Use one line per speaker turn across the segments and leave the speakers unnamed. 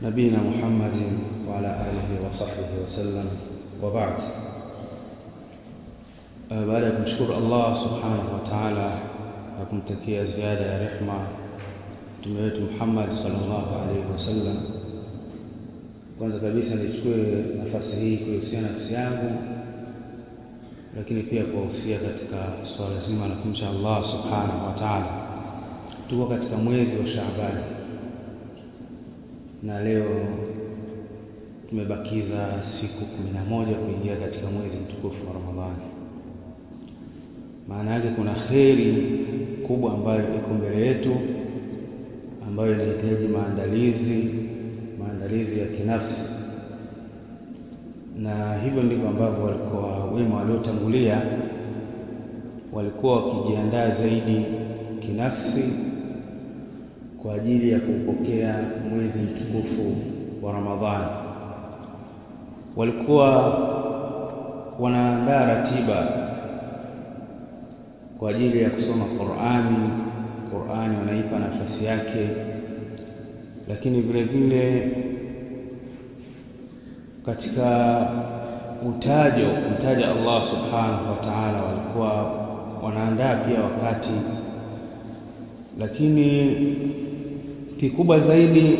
نبينا محمد وعلى آله وصحبه وسلم وبعد. Baada ya kumshukuru Allah subhanahu wa ta'ala na kumtakia ziada ya rehma mtume wetu Muhammad sallallahu alaihi wasallam, kwanza kabisa nichukue nafasi hii kuhusia nafsi yangu, lakini pia kuwahusia katika swala zima la kumcha Allah subhanahu wa ta'ala. Tuko katika mwezi wa Shaaban na leo tumebakiza siku 11 kuingia katika mwezi mtukufu wa Ramadhani. Maana yake kuna kheri kubwa ambayo iko mbele yetu, ambayo inahitaji maandalizi ya kinafsi, na hivyo ndivyo ambavyo walikuwa wema waliotangulia walikuwa wakijiandaa zaidi kinafsi kwa ajili ya kupokea mwezi mtukufu wa Ramadhani. Walikuwa wanaandaa ratiba kwa ajili ya kusoma Qur'ani wanaipa nafasi yake, lakini vile vile katika kumtaja Allah subhanahu wa ta'ala walikuwa wanaandaa pia wakati. Lakini kikubwa zaidi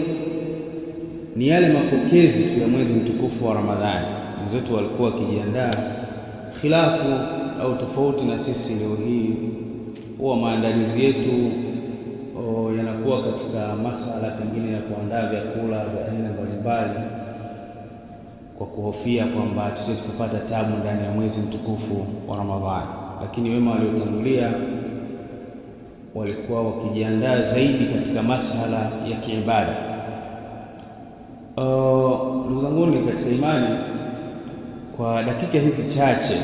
ni yale mapokezi ya mwezi mtukufu wa Ramadhani. Wenzetu walikuwa wakijiandaa khilafu au tofauti na sisi. Leo hii huwa maandalizi yetu yanakuwa katika masala pengine ya kuandaa vyakula vya aina mbalimbali, kwa kuhofia kwamba tusije tukapata tabu ndani ya mwezi mtukufu wa Ramadhani. Lakini wema waliotangulia walikuwa wakijiandaa zaidi katika masala ya kiibada. Ndugu zangu katika imani, kwa dakika hizi chache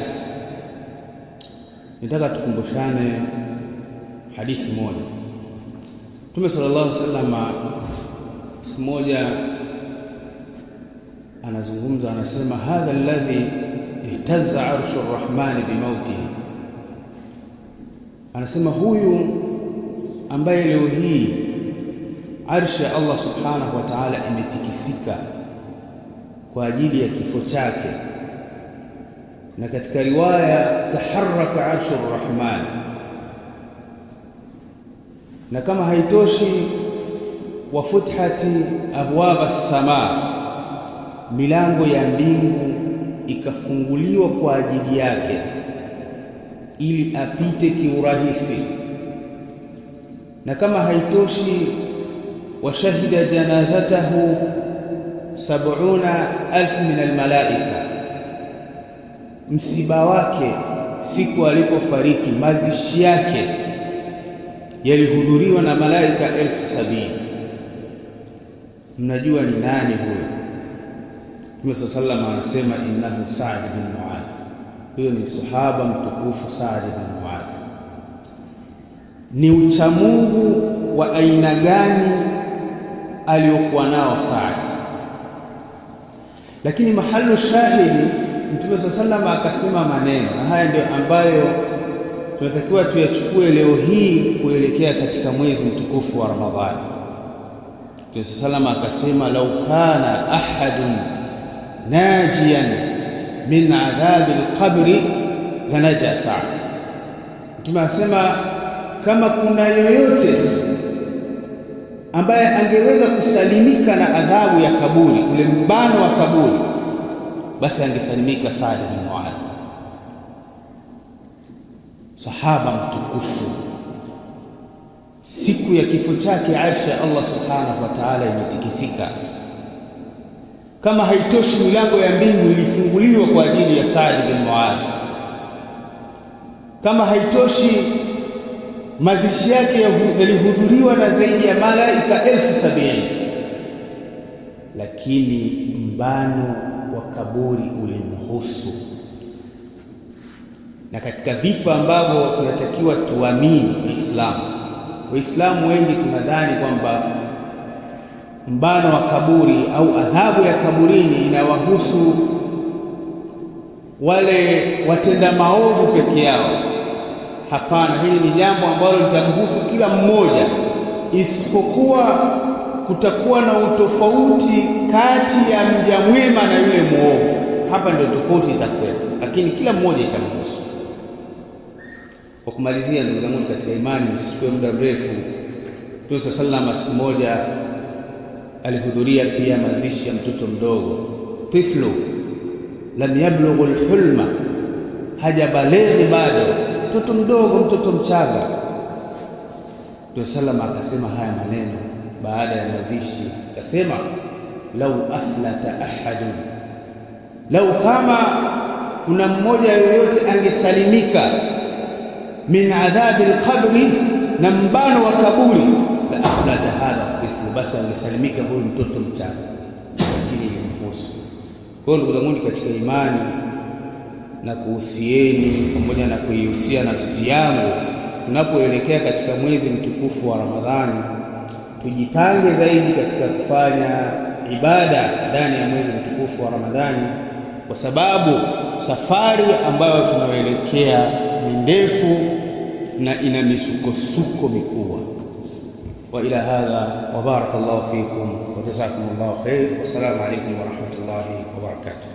nitaka tukumbushane hadithi moja. Mtume sallallahu alaihi wasallam siku moja anazungumza, anasema hadha alladhi ihtazza arshu arrahmani bimautihi, anasema huyu ambaye leo hii arshi ya Allah subhanahu wa ta'ala imetikisika kwa ajili ya kifo chake. Na katika riwaya taharraka arshu arrahman. Na kama haitoshi, wafutihati abwaba as-samaa, milango ya mbingu ikafunguliwa kwa ajili yake ili apite kiurahisi. Na kama haitoshi, washahida janazatahu 70,000 min almalaika, msiba wake siku alipofariki, mazishi yake yalihudhuriwa na malaika 70,000. Mnajua ni nani huyo? Mtume sallallahu alayhi wasallam anasema innahu Sa'd bin Mu'adh. Huyo ni sahaba mtukufu Sa'd bin Mu'adh. Ni uchamungu wa aina gani aliokuwa nao Sa'd? Lakini mahalu shahidi, Mtume sallallahu alayhi akasema maneno, na haya ndio ambayo tunatakiwa tuyachukue leo hii kuelekea katika mwezi mtukufu wa Ramadhani. Mtume sallallahu alayhi akasema, lau kana ahadun najiyan min adhabi alqabri lanaja Sa'd. Mtume anasema kama kuna yoyote ambaye angeweza kusalimika na adhabu ya kaburi, ule mbano wa kaburi, basi angesalimika Sa'd bin Mu'adh, sahaba mtukufu. Siku ya kifo chake arsha Allah subhanahu wa ta'ala imetikisika. Kama haitoshi, milango ya mbingu ilifunguliwa kwa ajili ya Sa'd bin Mu'adh. Kama haitoshi, mazishi yake yalihudhuriwa na zaidi ya malaika 70,000. Lakini mbano wa kaburi ulimhusu. Na katika vitu ambavyo tunatakiwa tuamini Waislamu wengi tunadhani kwamba mbano wa kaburi au adhabu ya kaburini inawahusu wale watenda maovu peke yao. Hapana, hili ni jambo ambalo litamhusu kila mmoja, isipokuwa kutakuwa na utofauti kati ya mja mwema na yule muovu. Hapa ndio tofauti itakuwepo, lakini kila mmoja itamhusu. Kwa kumalizia, ndugu zangu katika imani, msichukue muda mrefu, Mtume sallallahu siku moja alihudhuria pia mazishi ya mtoto mdogo, tiflu lam yablughu alhulma, hajabalighi bado, mtoto mdogo, mtoto mchanga. Mtume sallallahu akasema haya maneno baada ya mazishi, akasema lau aflata ahadun, lau kama kuna mmoja yoyote angesalimika min adhabi alqabri, na mbano wa kaburi, la aflata hadha tiflu, basi angesalimika huyu mtoto mchanga, lakini ilimhusu. Kwa hiyo ndugu zangu katika imani, na kuhusieni pamoja na kuihusia nafsi yangu, tunapoelekea katika mwezi mtukufu wa Ramadhani, tujipange zaidi katika kufanya ibada ndani ya mwezi mtukufu wa Ramadhani, kwa sababu safari ambayo tunayoelekea ni ndefu na ina misukosuko mikubwa. Wa ila hadha wa barakallahu fikum wa jazakumullahu khair. Wassalamu alaykum wa rahmatullahi wa barakatuh.